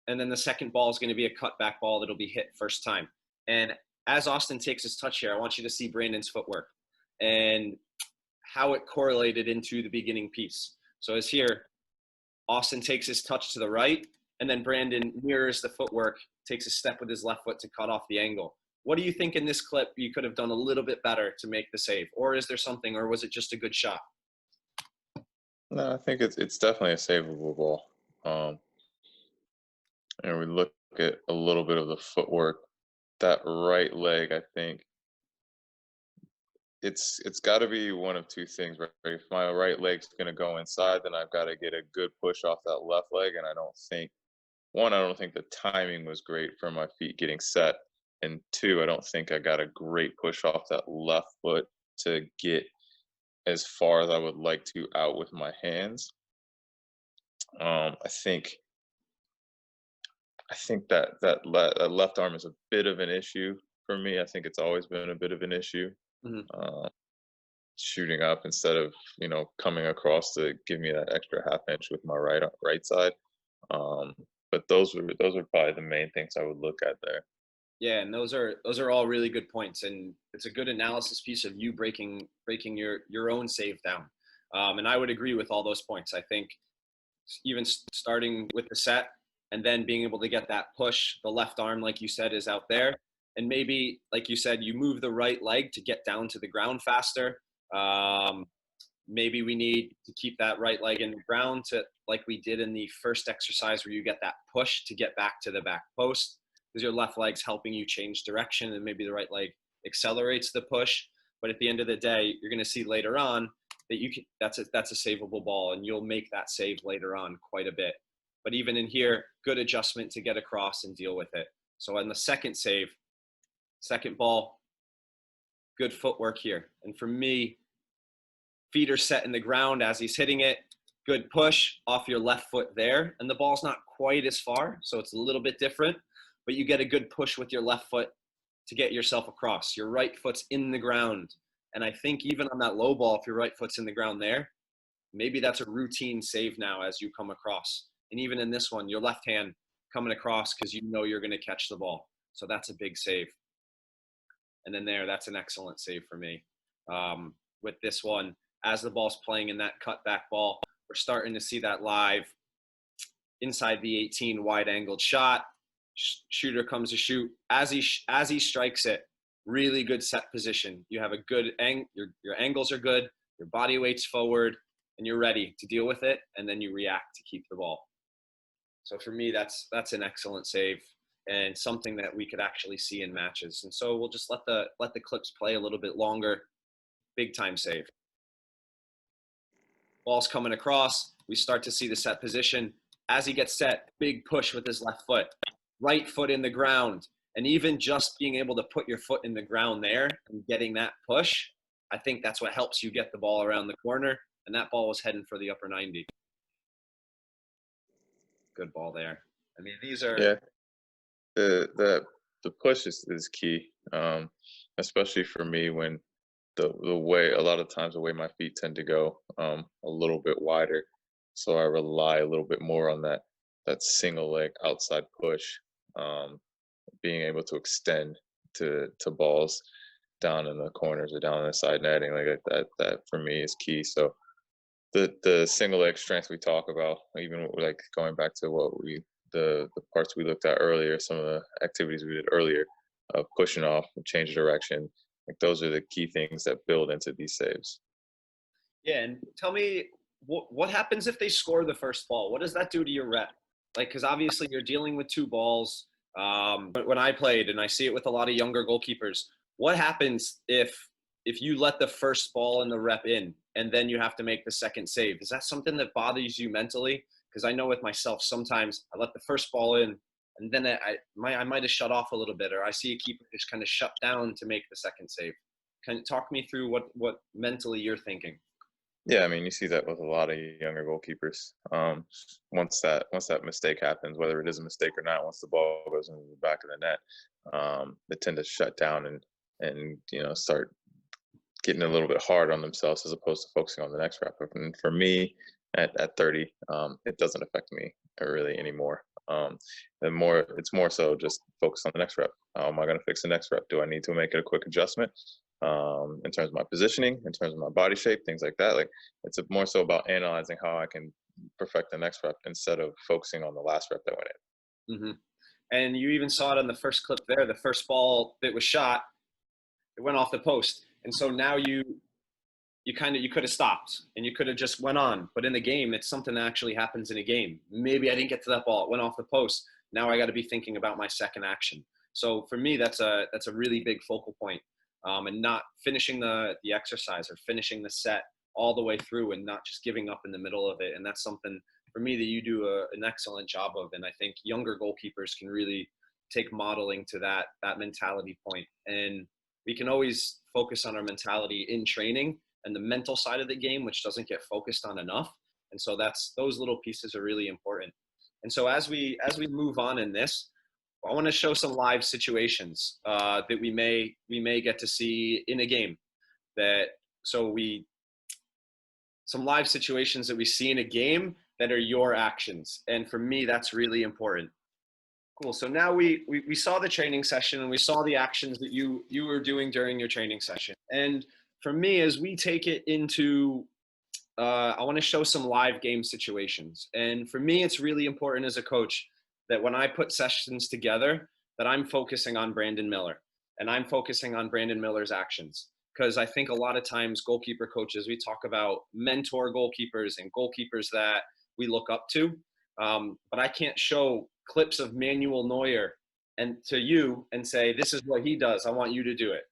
and then the second ball is going to be a cutback ball that'll be hit first time. And as Austin takes his touch here, I want you to see Brandon's footwork and how it correlated into the beginning piece. So as here, Austin takes his touch to the right, and then Brandon mirrors the footwork, takes a step with his left foot to cut off the angle. What do you think in this clip you could have done a little bit better to make the save? Or is there something, or was it just a good shot? No, I think it's definitely a savable ball. And we look at a little bit of the footwork. That right leg, I think it's got to be one of two things, right? If my right leg's going to go inside, then I've got to get a good push off that left leg, and I don't think the timing was great for my feet getting set, and two, I don't think I got a great push off that left foot to get as far as I would like to out with my hands. I think that left arm is a bit of an issue for me. I think it's always been a bit of an issue. Mhm. Uh, Shooting up instead of coming across to give me that extra half inch with my right side. Um, but those are probably the main things I would look at there. Yeah, and those are all really good points, and it's a good analysis piece of you breaking your own save down. And I would agree with all those points. I think even starting with the set and then being able to get that push, the left arm, like you said, is out there. And maybe, like you said, you move the right leg to get down to the ground faster. Um, Maybe we need to keep that right leg in the ground to, like we did in the first exercise where you get that push to get back to the back post, because your left leg's helping you change direction, and maybe the right leg accelerates the push. But at the end of the day, you're going to see later on that that's a savable ball, and you'll make that save later on quite a bit. But even in here, good adjustment to get across and deal with it. So on the second save, second ball, good footwork here. And for me, feet are set in the ground as he's hitting it. Good push off your left foot there. And the ball's not quite as far, so it's a little bit different. But you get a good push with your left foot to get yourself across. Your right foot's in the ground. And I think even on that low ball, if your right foot's in the ground there, maybe that's a routine save now as you come across. And even in this one, your left hand coming across because you know you're going to catch the ball. So that's a big save. And then that's an excellent save for me. With this one, as the ball's playing in that cut back ball, we're starting to see that live inside the 18 wide angled shot. Shooter comes to shoot. As he strikes it, really good set position. You have a good your angles are good, your body weight's forward, and you're ready to deal with it, and then you react to keep the ball. So for me, that's an excellent save and something that we could actually see in matches. And so we'll just let the clips play a little bit longer. Big time save. Ball's coming across. We start to see the set position. As he gets set, big push with his left foot, right foot in the ground. And even just being able to put your foot in the ground there and getting that push, I think that's what helps you get the ball around the corner. And that ball was heading for the upper 90. Good ball there. I mean, these are... Yeah, the push is key, especially for me when the way a lot of times the way my feet tend to go a little bit wider, so I rely a little bit more on that single leg outside push, being able to extend to balls down in the corners or down in the side netting like that for me is key. So the single leg strength we talk about, even like going back to the parts we looked at earlier, some of the activities we did earlier, of pushing off and change of direction, like those are the key things that build into these saves. Yeah, and tell me what happens if they score the first ball? What does that do to your rep? Like, because obviously you're dealing with two balls. When I played, and I see it with a lot of younger goalkeepers, what happens if you let the first ball in the rep in and then you have to make the second save? Is that something that bothers you mentally? Because I know with myself, sometimes I let the first ball in and then I might have shut off a little bit, or I see a keeper just kind of shut down to make the second save. Can you talk me through what mentally you're thinking? Yeah, I mean, you see that with a lot of younger goalkeepers. Once that mistake happens, whether it is a mistake or not, once the ball goes into the back of the net, they tend to shut down and start getting a little bit hard on themselves as opposed to focusing on the next rep. And for me, at 30, it doesn't affect me really anymore. It's more so just focus on the next rep. How am I going to fix the next rep? Do I need to make it a quick adjustment in terms of my positioning, in terms of my body shape, things like that? Like, it's more so about analyzing how I can perfect the next rep instead of focusing on the last rep that went in. Mm-hmm. And you even saw it on the first clip there. The first ball that was shot, it went off the post. And so now you could have stopped and you could have just went on. But in the game, it's something that actually happens in a game. Maybe I didn't get to that ball. It went off the post. Now I got to be thinking about my second action. So for me, that's a really big focal point. And not finishing the exercise or finishing the set all the way through and not just giving up in the middle of it. And that's something for me that you do an excellent job of. And I think younger goalkeepers can really take modeling to that mentality point. And we can always focus on our mentality in training and the mental side of the game, which doesn't get focused on enough. And so those little pieces are really important. And so as we move on in this, I want to show some live situations that we may get to see in a game. Some live situations that we see in a game that are your actions. And for me, that's really important. Cool. So now we saw the training session and we saw the actions that you were doing during your training session. And for me, as we take it into, I want to show some live game situations. And for me, it's really important as a coach that when I put sessions together, that I'm focusing on Brandon Miller and I'm focusing on Brandon Miller's actions. Because I think a lot of times goalkeeper coaches, we talk about mentor goalkeepers and goalkeepers that we look up to. But I can't show clips of Manuel Neuer and to you and say, this is what he does. I want you to do it,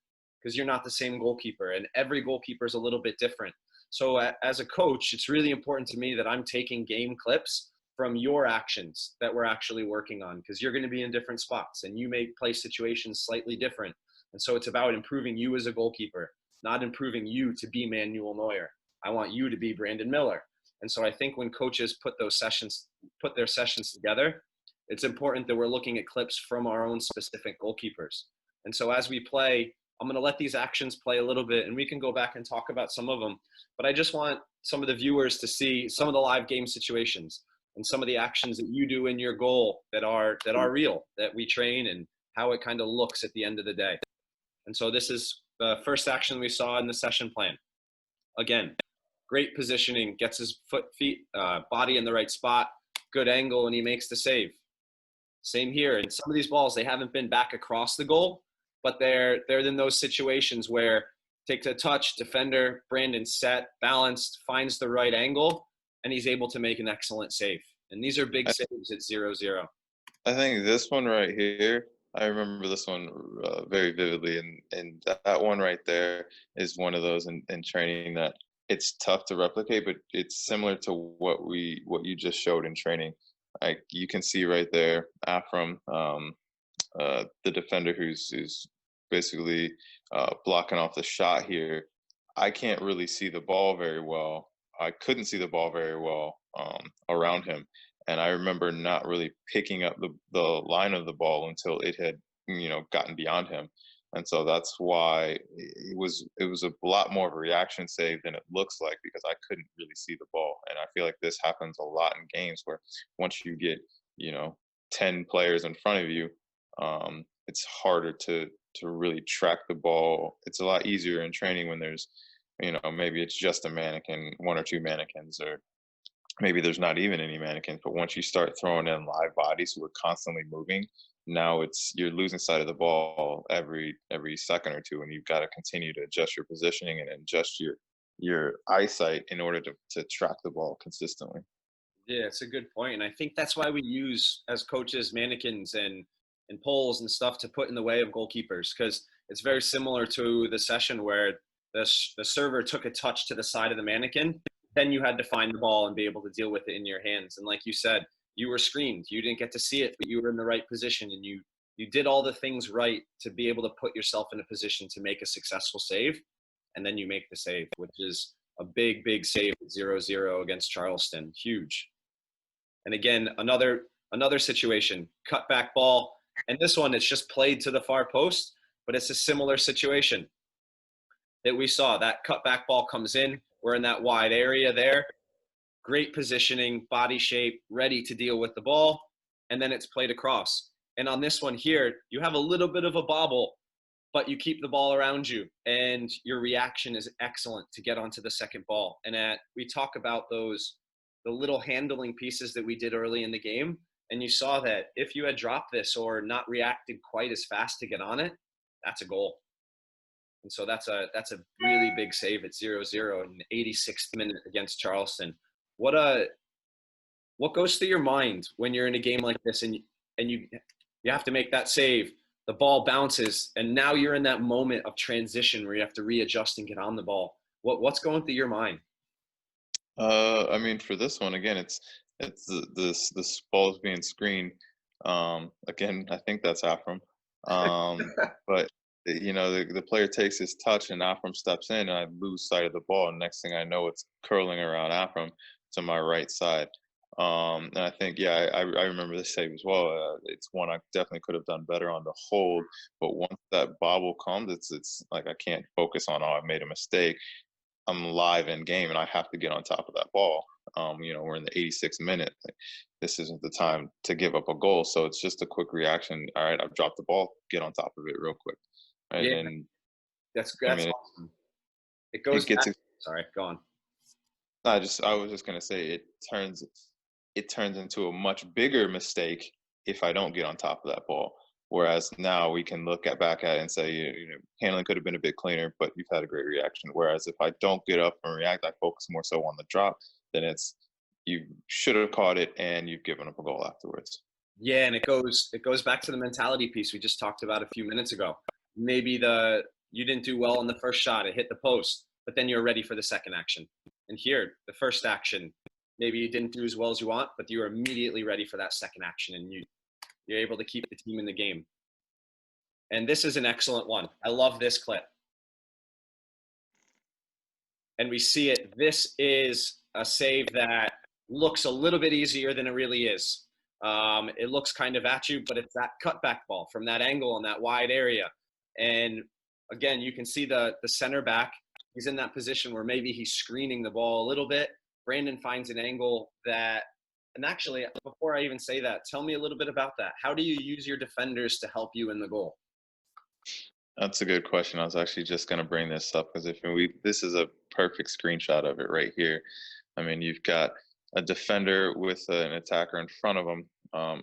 because you're not the same goalkeeper and every goalkeeper is a little bit different. So as a coach, it's really important to me that I'm taking game clips from your actions that we're actually working on, because you're going to be in different spots and you may play situations slightly different. And so it's about improving you as a goalkeeper, not improving you to be Manuel Neuer. I want you to be Brandon Miller. And so I think when coaches put their sessions together, it's important that we're looking at clips from our own specific goalkeepers. And so as we play, I'm going to let these actions play a little bit and we can go back and talk about some of them. But I just want some of the viewers to see some of the live game situations and some of the actions that you do in your goal that are real, that we train, and how it kind of looks at the end of the day. And so this is the first action we saw in the session plan. Again, great positioning, gets his body in the right spot, good angle, and he makes the save. Same here. And some of these balls, they haven't been back across the goal, but they're in those situations where takes a touch, defender, Brandon set, balanced, finds the right angle, and he's able to make an excellent save. And these are big saves at 0-0. I think this one right here, I remember this one very vividly, and that one right there is one of those in training that it's tough to replicate, but it's similar to what you just showed in training. Like you can see right there, Afram, the defender who's basically blocking off the shot here. I can't really see the ball very well. I couldn't see the ball very well around him. And I remember not really picking up the line of the ball until it had, gotten beyond him. And so that's why it was a lot more of a reaction save than it looks like, because I couldn't really see the ball. And I feel like this happens a lot in games where once you get, 10 players in front of you, it's harder to really track the ball. It's a lot easier in training when there's, maybe it's just a mannequin, one or two mannequins, or maybe there's not even any mannequins. But once you start throwing in live bodies who are constantly moving, now you're losing sight of the ball every second or two, and you've got to continue to adjust your positioning and adjust your eyesight in order to track the ball consistently. Yeah, it's a good point. And I think that's why we use, as coaches, mannequins and poles and stuff to put in the way of goalkeepers, because it's very similar to the session where the server took a touch to the side of the mannequin. Then you had to find the ball and be able to deal with it in your hands. And like you said, you were screened. You didn't get to see it, but you were in the right position, and you did all the things right to be able to put yourself in a position to make a successful save. And then you make the save, which is a big, big save at 0-0 against Charleston. Huge. And again, another situation, cutback ball. And this one, it's just played to the far post, but it's a similar situation that we saw. That cutback ball comes in. We're in that wide area there. Great positioning, body shape, ready to deal with the ball. And then it's played across. And on this one here, you have a little bit of a bobble, but you keep the ball around you. And your reaction is excellent to get onto the second ball. And we talk about the little handling pieces that we did early in the game. And you saw that if you had dropped this or not reacted quite as fast to get on it, that's a goal. And so that's a really big save at 0-0 in the 86th minute against Charleston. What goes through your mind when you're in a game like this and you have to make that save? The ball bounces, and now you're in that moment of transition where you have to readjust and get on the ball. What's going through your mind? I mean, for this one again, it's this ball is being screened. Again, I think that's Afram. But the player takes his touch and Afram steps in, and I lose sight of the ball. And next thing I know, it's curling around Afram to my right side. And I think, I remember this save as well. It's one I definitely could have done better on the hold. But once that bobble comes, it's like I can't focus on, I made a mistake. I'm live in game, and I have to get on top of that ball. We're in the 86th minute. Like, this isn't the time to give up a goal. So it's just a quick reaction. All right, I've dropped the ball. Get on top of it real quick. Right? Yeah, And that's I mean, awesome. It goes it gets. back. Sorry, go on. I was just gonna say it turns into a much bigger mistake if I don't get on top of that ball. Whereas now we can look back at it and say, handling could have been a bit cleaner, but you've had a great reaction. Whereas if I don't get up and react, I focus more so on the drop, then you should have caught it and you've given up a goal afterwards. Yeah, and it goes back to the mentality piece we just talked about a few minutes ago. Maybe you didn't do well on the first shot, it hit the post, but then you're ready for the second action. And here, the first action, maybe you didn't do as well as you want, but you were immediately ready for that second action, and you're able to keep the team in the game. And this is an excellent one. I love this clip. And we see it. This is a save that looks a little bit easier than it really is. It looks kind of at you, but it's that cutback ball from that angle in that wide area. And again, you can see the center back. He's in that position where maybe he's screening the ball a little bit. Brandon finds an angle that, and actually, before I even say that, tell me a little bit about that. How do you use your defenders to help you in the goal? That's a good question. I was actually just going to bring this up because this is a perfect screenshot of it right here. I mean, you've got a defender with an attacker in front of him,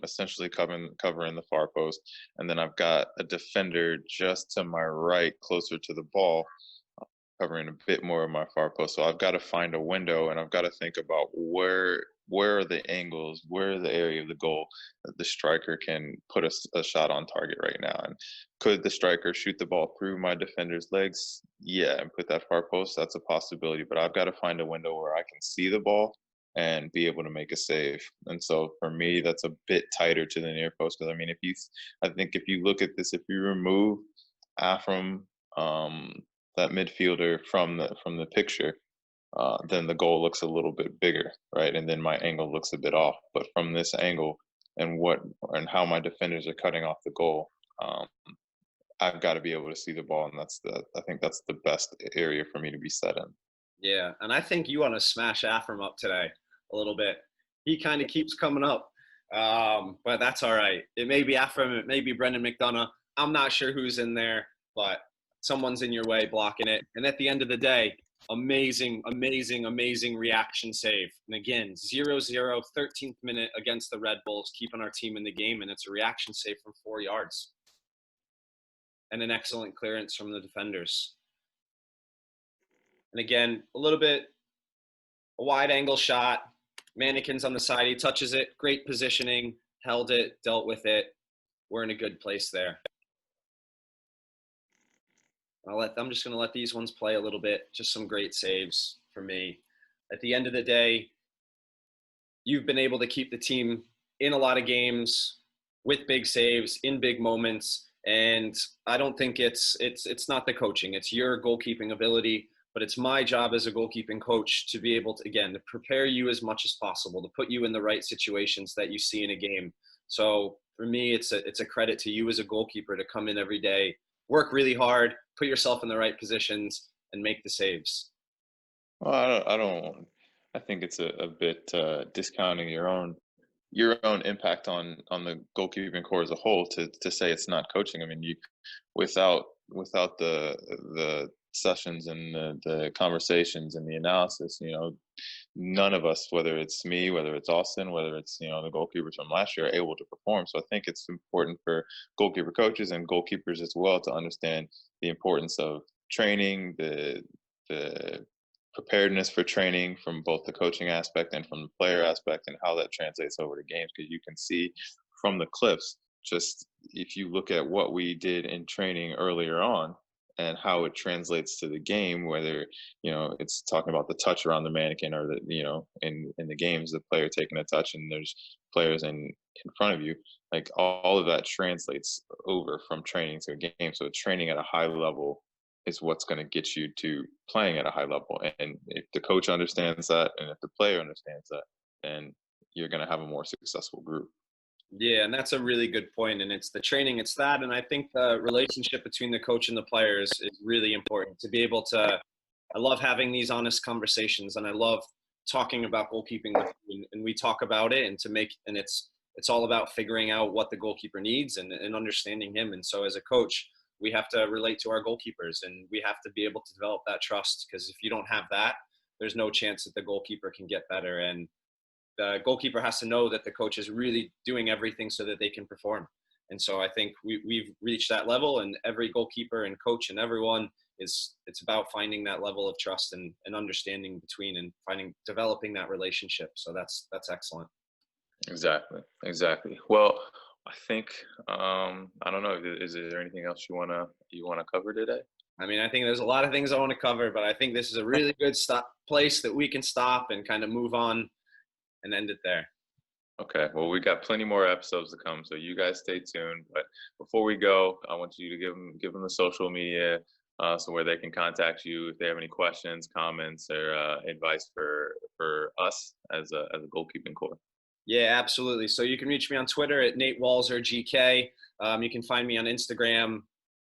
essentially covering the far post, and then I've got a defender just to my right, closer to the ball, covering a bit more of my far post. So I've got to find a window, and I've got to think about where are the angles, where are the area of the goal that the striker can put a shot on target right now. And could the striker shoot the ball through my defender's legs? Yeah, and put that far post. That's a possibility. But I've got to find a window where I can see the ball and be able to make a save. And so for me, that's a bit tighter to the near post. Because I mean, I think if you look at this, if you remove Afram, that midfielder from the picture, then the goal looks a little bit bigger, right? And then my angle looks a bit off. But from this angle and how my defenders are cutting off the goal, I've got to be able to see the ball, and I think that's the best area for me to be set in. Yeah, and I think you want to smash Afram up today a little bit. He kind of keeps coming up, but that's all right. It may be Afram, it may be Brendan McDonough. I'm not sure who's in there, but someone's in your way blocking it. And at the end of the day, amazing, amazing, amazing reaction save. And again, 0-0, 13th minute against the Red Bulls, keeping our team in the game, and it's a reaction save from 4 yards. And an excellent clearance from the defenders. And again, a wide angle shot. Mannequin's on the side. He touches it. Great positioning. Held it. Dealt with it. We're in a good place there. I'm just going to let these ones play a little bit. Just some great saves for me. At the end of the day, you've been able to keep the team in a lot of games with big saves, in big moments. And I don't think it's not the coaching. It's your goalkeeping ability. But it's my job as a goalkeeping coach to be able to, again, to prepare you as much as possible, to put you in the right situations that you see in a game. So for me, it's a credit to you as a goalkeeper to come in every day, work really hard, put yourself in the right positions, and make the saves. Well, I don't. I think it's a bit discounting your own impact on the goalkeeping core as a whole to say it's not coaching. I mean, without the sessions and the conversations and the analysis, none of us, whether it's me, whether it's Austin, whether it's the goalkeepers from last year, are able to perform. So I think it's important for goalkeeper coaches and goalkeepers as well to understand the importance of training, the preparedness for training from both the coaching aspect and from the player aspect, and how that translates over to games. Because you can see from the clips, just if you look at what we did in training earlier on and how it translates to the game, whether it's talking about the touch around the mannequin, or in the games, the player taking a touch and there's players in front of you, like all of that translates over from training to a game. So training at a high level is what's going to get you to playing at a high level. And if the coach understands that, and if the player understands that, then you're going to have a more successful group. Yeah, and that's a really good point. And it's the training, it's that. And I think the relationship between the coach and the players is really important to be able to. I love having these honest conversations, and I love talking about goalkeeping with you, and we talk about it, and it's all about figuring out what the goalkeeper needs and understanding him. And so as a coach, we have to relate to our goalkeepers, and we have to be able to develop that trust, because if you don't have that, there's no chance that the goalkeeper can get better. And the goalkeeper has to know that the coach is really doing everything so that they can perform. And so I think we've reached that level, and every goalkeeper and coach and everyone it's about finding that level of trust and understanding between, and developing that relationship. So that's excellent. Exactly. Well, I think I don't know. Is there anything else you wanna cover today? I mean, I think there's a lot of things I want to cover, but I think this is a really good place that we can stop and kind of move on and end it there. Okay. Well, we got plenty more episodes to come, so you guys stay tuned. But before we go, I want you to give them the social media, so where they can contact you if they have any questions, comments, or advice for us as a goalkeeping core. Yeah, absolutely. So you can reach me on Twitter at Nate Walzer GK. You can find me on Instagram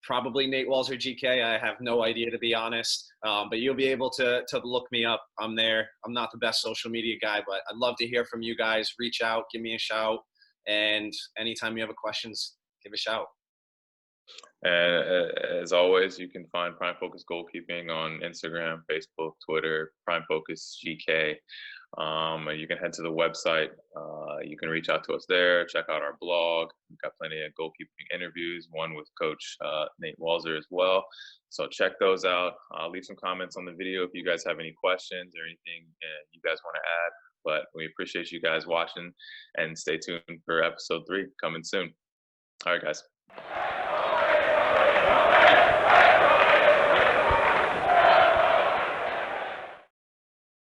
probably Nate Walzer GK. I have no idea, to be honest. But you'll be able to look me up. I'm there. I'm not the best social media guy, but I'd love to hear from you guys. Reach out, give me a shout, and anytime you have a questions, give a shout. And as always, you can find Prime Focus Goalkeeping on Instagram, Facebook, Twitter, Prime Focus GK. You can head to the website. You can reach out to us there. Check out our blog. We've got plenty of goalkeeping interviews, one with Coach Nate Walzer as well. So check those out. Leave some comments on the video if you guys have any questions or anything you guys want to add. But we appreciate you guys watching, and stay tuned for episode 3 coming soon. All right, guys.